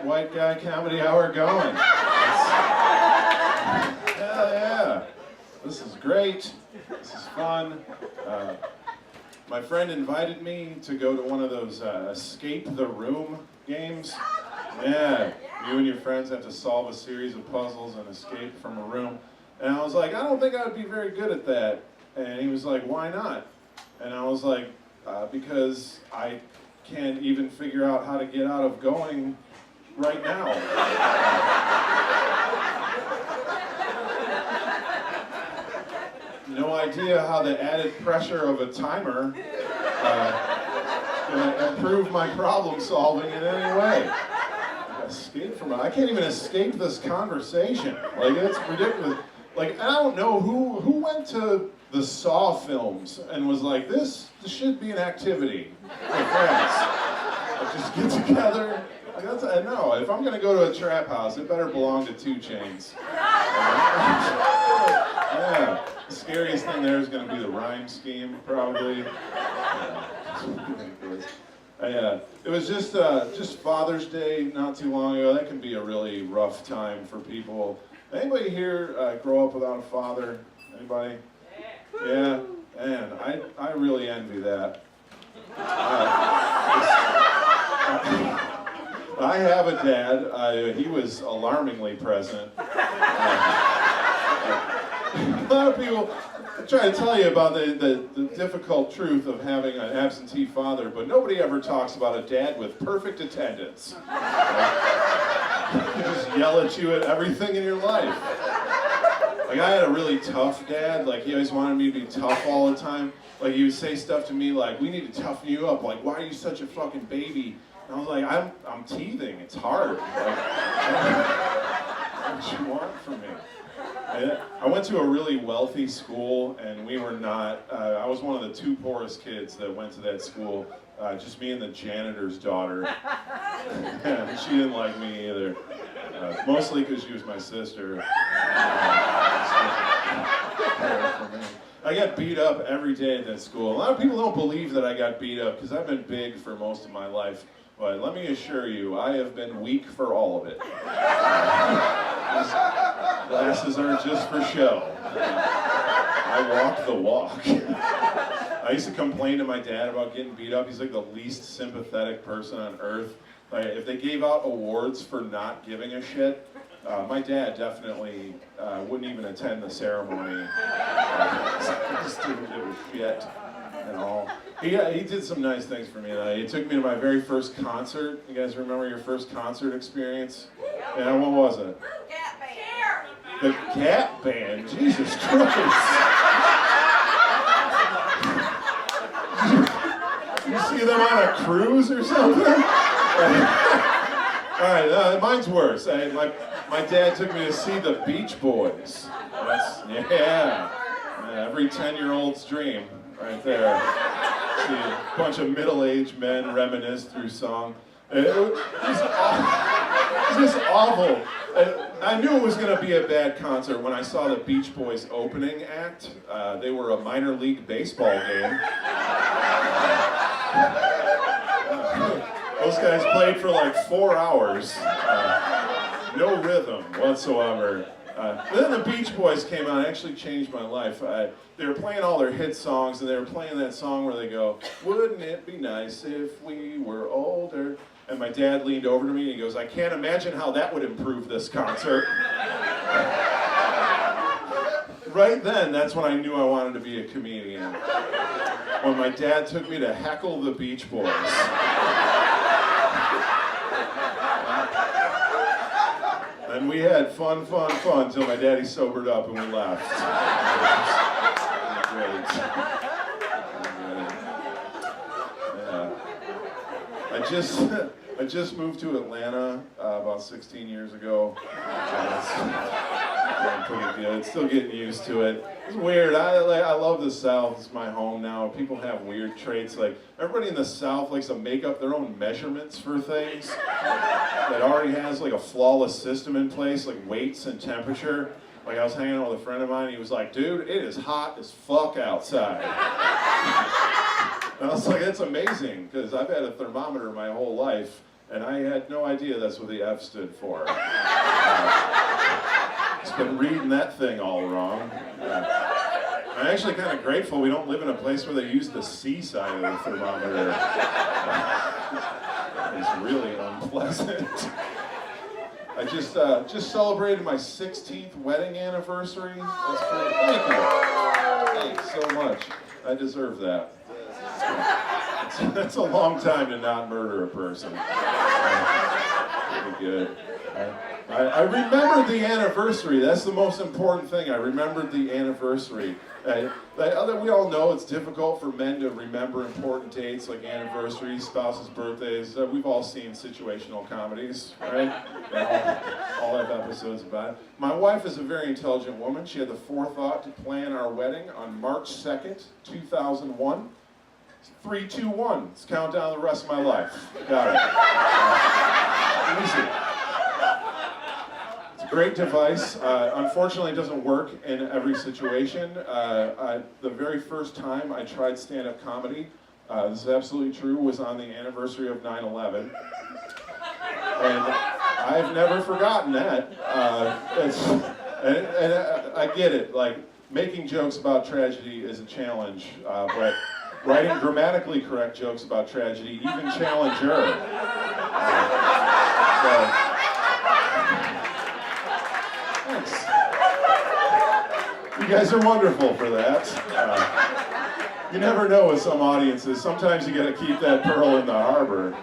White Guy Comedy Hour going. Hell yeah. This is great. This is fun. My friend invited me to go to one of those escape the room games. Yeah, you and your friends have to solve a series of puzzles and escape from a room. And I was like, I don't think I would be very good at that. And he was like, why not? And I was like, because I can't even figure out how to get out of going right now. No idea how the added pressure of a timer is going to improve my problem solving in any way. Escape from it. I can't even escape this conversation. Like, it's ridiculous. Like, I don't know who went to the Saw films and was like, this should be an activity for friends. Like, just get together. Like, no, if I'm gonna go to a trap house, it better belong to 2 Chainz. Yeah, the scariest thing there is gonna be the rhyme scheme, probably. It was just Father's Day not too long ago. That can be a really rough time for people. Anybody here grow up without a father? Anybody? Yeah, man, I really envy that. I have a dad. He was alarmingly present. A lot of people try to tell you about the difficult truth of having an absentee father, but nobody ever talks about a dad with perfect attendance. He just yell at you at everything in your life. Like, I had a really tough dad. Like, he always wanted me to be tough all the time. Like, he would say stuff to me like, we need to toughen you up. Like, why are you such a fucking baby? And I was like, I'm teething. It's hard. Like, what do you want from me? I went to a really wealthy school, and we were not, I was one of the 2 poorest kids that went to that school. Just me and the janitor's daughter. She didn't like me either. Mostly because she was my sister. I got beat up every day at that school. A lot of people don't believe that I got beat up because I've been big for most of my life. But let me assure you, I have been weak for all of it. Glasses aren't just for show. I walk the walk. I used to complain to my dad about getting beat up. He's like the least sympathetic person on earth. Like, if they gave out awards for not giving a shit, my dad definitely wouldn't even attend the ceremony. Just didn't give a shit at all. He did some nice things for me. He took me to my very first concert. You guys remember your first concert experience? Yeah, what was it? Cat Band. The Cat Band? Jesus Christ. You see them on a cruise or something? All right, mine's worse. My dad took me to see the Beach Boys. Yeah, every 10-year-old's dream, right there. See a bunch of middle-aged men reminisce through song. It was just awful. I knew it was going to be a bad concert when I saw the Beach Boys opening act. They were a minor league baseball game. Those guys played for like 4 hours. No rhythm whatsoever. Then the Beach Boys came out. It actually changed my life. They were playing all their hit songs, and they were playing that song where they go, "Wouldn't it be nice if we were older?" And my dad leaned over to me and he goes, "I can't imagine how that would improve this concert." Right then, that's when I knew I wanted to be a comedian. When my dad took me to heckle the Beach Boys. And we had fun until my daddy sobered up and we left. Great. Yeah. I just moved to Atlanta about 16 years ago. It's pretty good. Still getting used to it. It's weird. I love the South. It's my home now. People have weird traits. Like, everybody in the South likes to make up their own measurements for things. That already has like a flawless system in place, like weights and temperature. Like, I was hanging out with a friend of mine, and he was like, "Dude, it is hot as fuck outside." And I was like, "That's amazing," because I've had a thermometer my whole life, and I had no idea that's what the F stood for. Just been reading that thing all wrong. I'm actually kind of grateful we don't live in a place where they use the C side of the thermometer. It's really unpleasant. I just celebrated my 16th wedding anniversary. That's great. Thank you. Thanks so much. I deserve that. That's a long time to not murder a person. Pretty good. I remembered the anniversary. That's the most important thing. I remembered the anniversary. We all know it's difficult for men to remember important dates like anniversaries, spouses' birthdays. We've all seen situational comedies, right? All have episodes about it. My wife is a very intelligent woman. She had the forethought to plan our wedding on March 2nd, 2001. 3, 2, 1. Let's count down the rest of my life. Got it. Easy. It's a great device. Unfortunately, it doesn't work in every situation. The very first time I tried stand-up comedy, this is absolutely true, was on the anniversary of 9/11. And I've never forgotten that. I get it. Like, making jokes about tragedy is a challenge, but writing grammatically correct jokes about tragedy, even challenger. Thanks. You guys are wonderful for that. You never know with some audiences. Sometimes you got to keep that pearl in the harbor.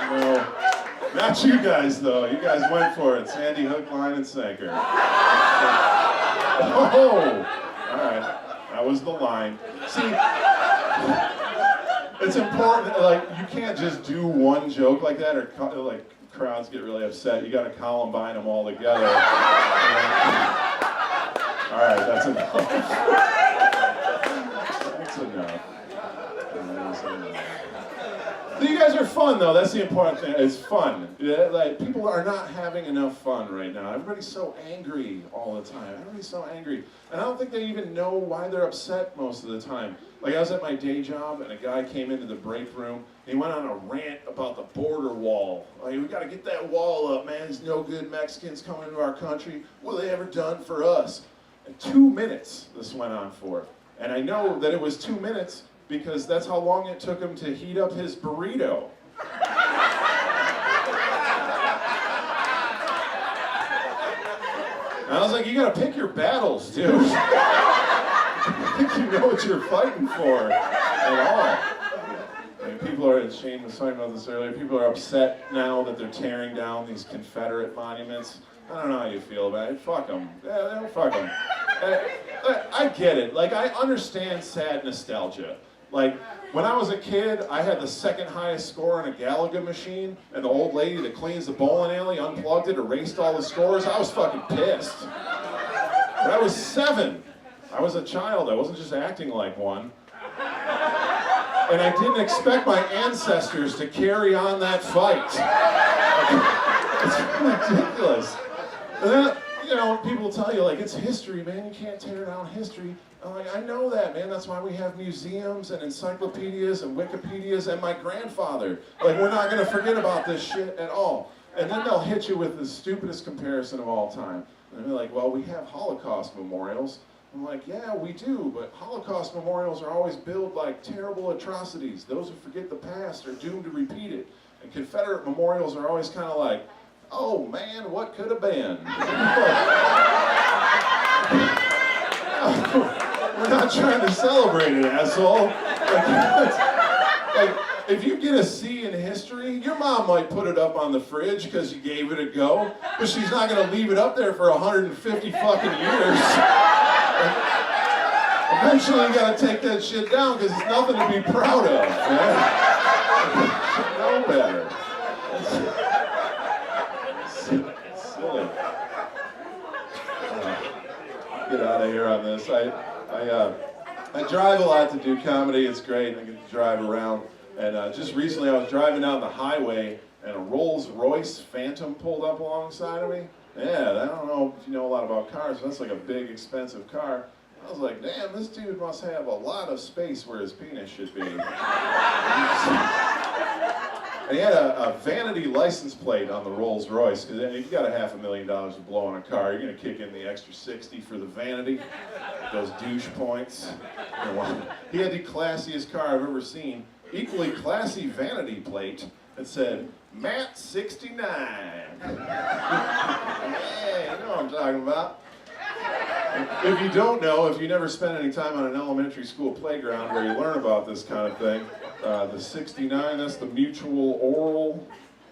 No, not you guys though. You guys went for it. Sandy hook, line, and sinker. Oh. All right, that was the line. See, it's important, like, you can't just do one joke like that, or like, crowds get really upset. You gotta Columbine them all together. All right, that's enough. That's enough. So you guys are fun, though. That's the important thing. It's fun. Like, people are not having enough fun right now. Everybody's so angry all the time. Everybody's so angry. And I don't think they even know why they're upset most of the time. Like, I was at my day job, and a guy came into the break room, and he went on a rant about the border wall. Like, we gotta get that wall up, man. There's no good Mexicans coming into our country. What have they ever done for us? And 2 minutes this went on for. And I know that it was 2 minutes because that's how long it took him to heat up his burrito. And I was like, you gotta pick your battles, dude. I think you know what you're fighting for at all. And people are, Shane was talking about this earlier, people are upset now that they're tearing down these Confederate monuments. I don't know how you feel about it. Fuck them. Yeah, fuck them. I get it. Like, I understand sad nostalgia. Like, when I was a kid, I had the second highest score on a Galaga machine, and the old lady that cleans the bowling alley unplugged it, erased all the scores. I was fucking pissed. But I was 7. I was a child. I wasn't just acting like one. And I didn't expect my ancestors to carry on that fight. It's ridiculous. And then, you know, people tell you, like, it's history, man. You can't tear down history. I'm like, I know that, man. That's why we have museums and encyclopedias and Wikipedias and my grandfather. Like, we're not going to forget about this shit at all. And then they'll hit you with the stupidest comparison of all time. And they're like, well, we have Holocaust memorials. I'm like, yeah, we do, but Holocaust memorials are always billed like terrible atrocities. Those who forget the past are doomed to repeat it. And Confederate memorials are always kind of like, oh man, what could have been? We're not trying to celebrate it, asshole. Like, if you get a C in history, your mom might put it up on the fridge because you gave it a go, but she's not going to leave it up there for 150 fucking years. Eventually you got to take that shit down because it's nothing to be proud of, man. No better. Silly. Get out of here on this. I drive a lot to do comedy. It's great. I get to drive around. And just recently I was driving down the highway and a Rolls Royce Phantom pulled up alongside of me. Yeah, I don't know if you know a lot about cars, but that's like a big, expensive car. I was like, damn, this dude must have a lot of space where his penis should be. And he had a vanity license plate on the Rolls Royce, because if you got $500,000 to blow on a car, you're going to kick in the extra 60 for the vanity, those douche points. He had the classiest car I've ever seen, equally classy vanity plate that said, Matt 69. Yeah, you know what I'm talking about. If you don't know, if you never spent any time on an elementary school playground where you learn about this kind of thing, the 69, that's the mutual oral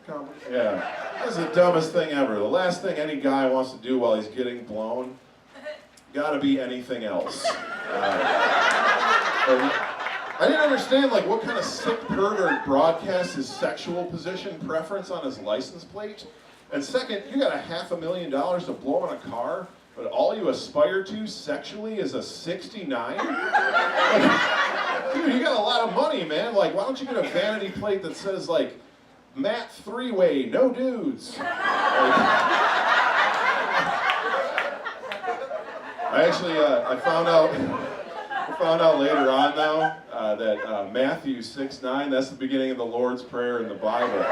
competition. Yeah, that's the dumbest thing ever. The last thing any guy wants to do while he's getting blown, gotta be anything else. I didn't understand, like, what kind of sick pervert broadcasts his sexual position preference on his license plate. And second, you got $500,000 to blow on a car, but all you aspire to sexually is a 69? Like, dude, you got a lot of money, man. Like, why don't you get a vanity plate that says, like, Matt three-way, no dudes? Like, I found out later on, though, that Matthew 6:9, that's the beginning of the Lord's Prayer in the Bible.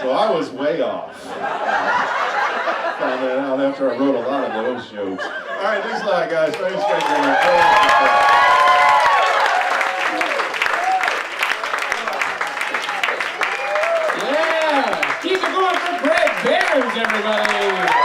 So I was way off. Found that out after I wrote a lot of those jokes. All right, thanks a lot, guys. Thanks, guys. Yeah! Keep it going for Behrens, everybody!